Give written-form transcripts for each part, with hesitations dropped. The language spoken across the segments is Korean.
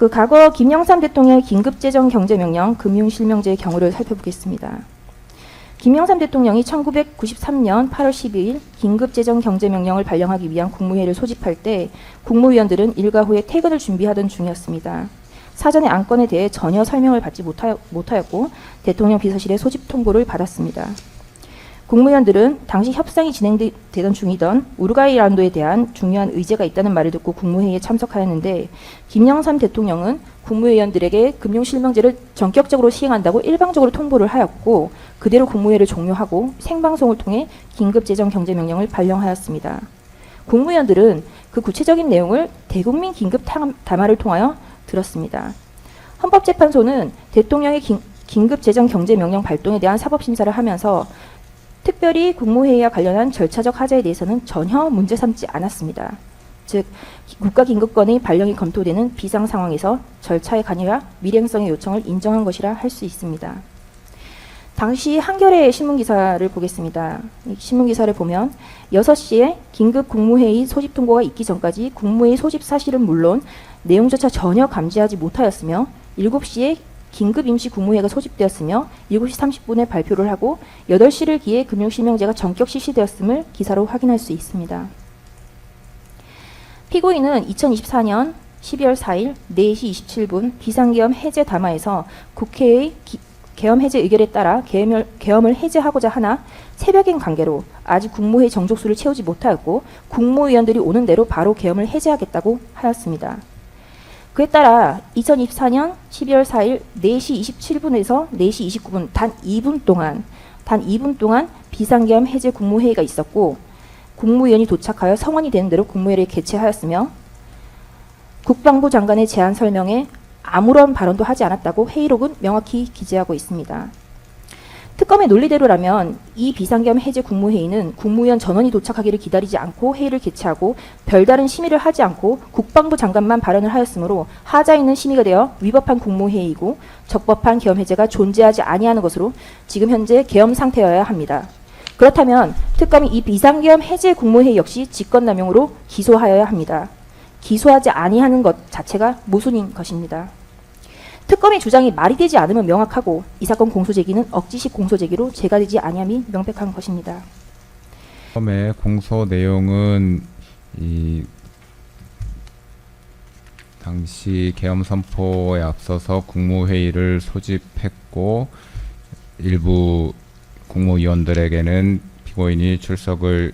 그 과거 김영삼 대통령의 긴급재정경제명령 금융실명제의 경우를 살펴보겠습니다. 김영삼 대통령이 1993년 8월 12일 긴급재정경제명령을 발령하기 위한 국무회의를 소집할 때 국무위원들은 일과 후에 퇴근을 준비하던 중이었습니다. 사전에 안건에 대해 전혀 설명을 받지 못하였고 대통령 비서실의 소집 통보를 받았습니다. 국무위원들은 당시 협상이 진행되던 중이던 우루과이 라운드에 대한 중요한 의제가 있다는 말을 듣고 국무회의에 참석하였는데 김영삼 대통령은 국무위원들에게 금융실명제를 전격적으로 시행한다고 일방적으로 통보를 하였고 그대로 국무회의를 종료하고 생방송을 통해 긴급재정경제명령을 발령하였습니다. 국무위원들은 그 구체적인 내용을 대국민 긴급 담화를 통하여 들었습니다. 헌법재판소는 대통령의 긴급재정경제명령 발동에 대한 사법심사를 하면서 특별히 국무회의와 관련한 절차적 하자에 대해서는 전혀 문제 삼지 않았습니다. 즉, 국가긴급권의 발령이 검토되는 비상상황에서 절차의 간이와 밀행성의 요청을 인정한 것이라 할 수 있습니다. 당시 한겨레 신문기사를 보겠습니다. 이 신문기사를 보면 6시에 긴급 국무회의 소집 통보가 있기 전까지 국무회의 소집 사실은 물론 내용조차 전혀 감지하지 못하였으며 7시에 긴급 임시 국무회의가 소집되었으며 7시 30분에 발표를 하고 8시를 기해 금융실명제가 전격 실시되었음을 기사로 확인할 수 있습니다. 피고인은 2024년 12월 4일 4시 27분 비상계엄 해제 담화에서 국회의 계엄 해제 의결에 따라 계엄을 해제하고자 하나 새벽인 관계로 아직 국무회의 정족수를 채우지 못하였고 국무위원들이 오는 대로 바로 계엄을 해제하겠다고 하였습니다. 그에 따라 2024년 12월 4일 4시 27분에서 4시 29분 단 2분 동안 비상계엄 해제 국무회의가 있었고 국무위원이 도착하여 성원이 되는 대로 국무회의를 개최하였으며 국방부 장관의 제안 설명에 아무런 발언도 하지 않았다고 회의록은 명확히 기재하고 있습니다. 특검의 논리대로라면 이 비상계엄 해제 국무회의는 국무위원 전원이 도착하기를 기다리지 않고 회의를 개최하고 별다른 심의를 하지 않고 국방부 장관만 발언을 하였으므로 하자 있는 심의가 되어 위법한 국무회의이고 적법한 계엄 해제가 존재하지 아니하는 것으로 지금 현재 계엄 상태여야 합니다. 그렇다면 특검이 이 비상계엄 해제 국무회의 역시 직권남용으로 기소하여야 합니다. 기소하지 아니하는 것 자체가 모순인 것입니다. 특검의 주장이 말이 되지 않으면 명확하고 이 사건 공소제기는 억지식 공소제기로 제기되지 아니함이 명백한 것입니다. 처음에 공소 내용은 이 당시 계엄 선포에 앞서서 국무회의를 소집했고 일부 국무위원들에게는 피고인이 출석을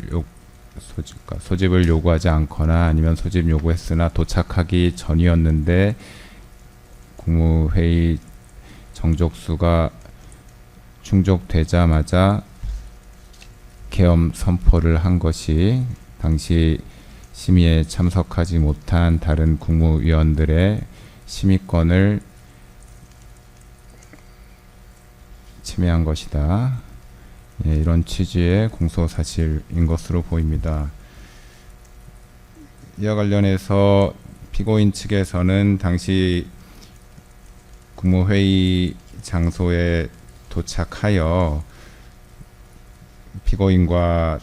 소집을 요구하지 않거나 아니면 소집 요구했으나 도착하기 전이었는데 국무회의 정족수가 충족되자마자 계엄 선포를 한 것이 당시 심의에 참석하지 못한 다른 국무위원들의 심의권을 침해한 것이다. 예, 이런 취지의 공소사실인 것으로 보입니다. 이와 관련해서 피고인 측에서는 당시 국무회의 장소에 도착하여 피고인과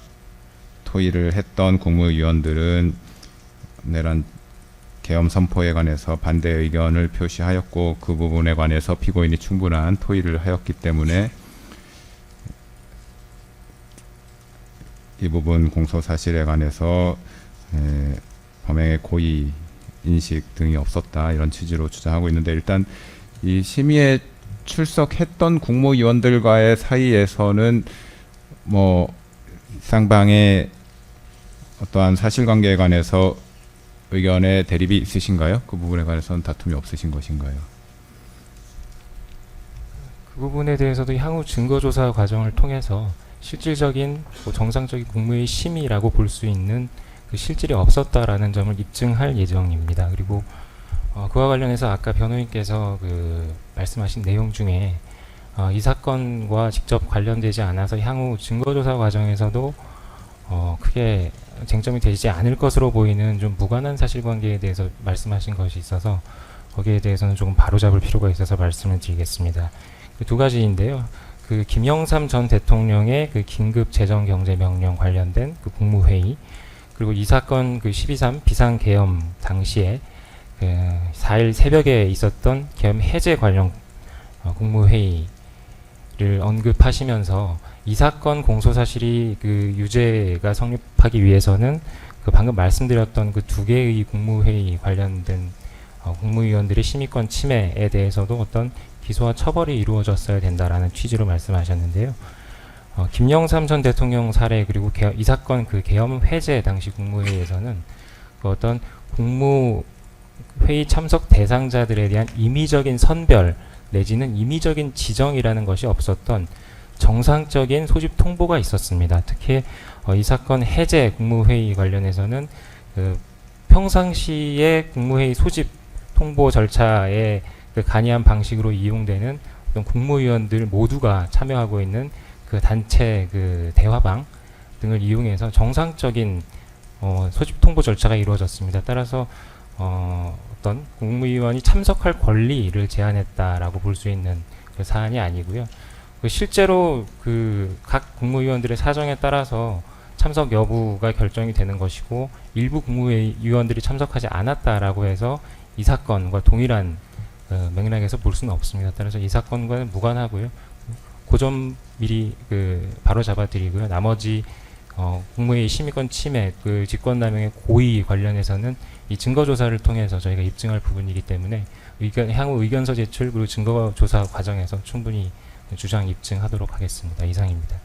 토의를 했던 국무위원들은 내란 계엄 선포에 관해서 반대 의견을 표시하였고 그 부분에 관해서 피고인이 충분한 토의를 하였기 때문에 이 부분 공소사실에 관해서 범행의 고의 인식 등이 없었다 이런 취지로 주장하고 있는데 일단 이 심의에 출석했던 국무위원들과의 사이에서는 뭐 쌍방의 어떠한 사실관계에 관해서 의견에 대립이 있으신가요? 그 부분에 관해서는 다툼이 없으신 것인가요? 그 부분에 대해서도 향후 증거조사 과정을 통해서 실질적인 정상적인 국무회의 심의라고 볼 수 있는 그 실질이 없었다라는 점을 입증할 예정입니다. 그리고 그와 관련해서 아까 변호인께서 그 말씀하신 내용 중에 이 사건과 직접 관련되지 않아서 향후 증거조사 과정에서도 크게 쟁점이 되지 않을 것으로 보이는 좀 무관한 사실관계에 대해서 말씀하신 것이 있어서 거기에 대해서는 조금 바로잡을 필요가 있어서 말씀을 드리겠습니다. 두 가지인데요. 그 김영삼 전 대통령의 그 긴급 재정경제명령 관련된 그 국무회의 그리고 이 사건 그 12.3 비상계엄 당시에 그 4일 새벽에 있었던 계엄 해제 관련 국무회의를 언급하시면서 이 사건 공소 사실이 그 유죄가 성립하기 위해서는 그 방금 말씀드렸던 그 두 개의 국무회의 관련된 국무위원들의 심의권 침해에 대해서도 어떤 기소와 처벌이 이루어졌어야 된다라는 취지로 말씀하셨는데요. 김영삼 전 대통령 사례 그리고 이 사건 그 계엄 해제 당시 국무회의에서는 그 어떤 국무회의 참석 대상자들에 대한 임의적인 선별 내지는 임의적인 지정이라는 것이 없었던 정상적인 소집 통보가 있었습니다. 특히 이 사건 해제 국무회의 관련해서는 그 평상시에 국무회의 소집 통보 절차에 그 간이한 방식으로 이용되는 어떤 국무위원들 모두가 참여하고 있는 그 단체 그 대화방 등을 이용해서 정상적인 소집 통보 절차가 이루어졌습니다. 따라서 어떤 국무위원이 참석할 권리를 제한했다라고 볼 수 있는 그 사안이 아니고요. 그 실제로 그 각 국무위원들의 사정에 따라서 참석 여부가 결정이 되는 것이고 일부 국무위원들이 참석하지 않았다라고 해서 이 사건과 동일한 맥락에서 볼 수는 없습니다. 따라서 이 사건과는 무관하고요. 그 점 미리 바로 잡아드리고요. 나머지 국무회의 심의권 침해, 그 직권남용의 고의 관련해서는 이 증거조사를 통해서 저희가 입증할 부분이기 때문에 향후 의견서 제출 그리고 증거조사 과정에서 충분히 주장 입증하도록 하겠습니다. 이상입니다.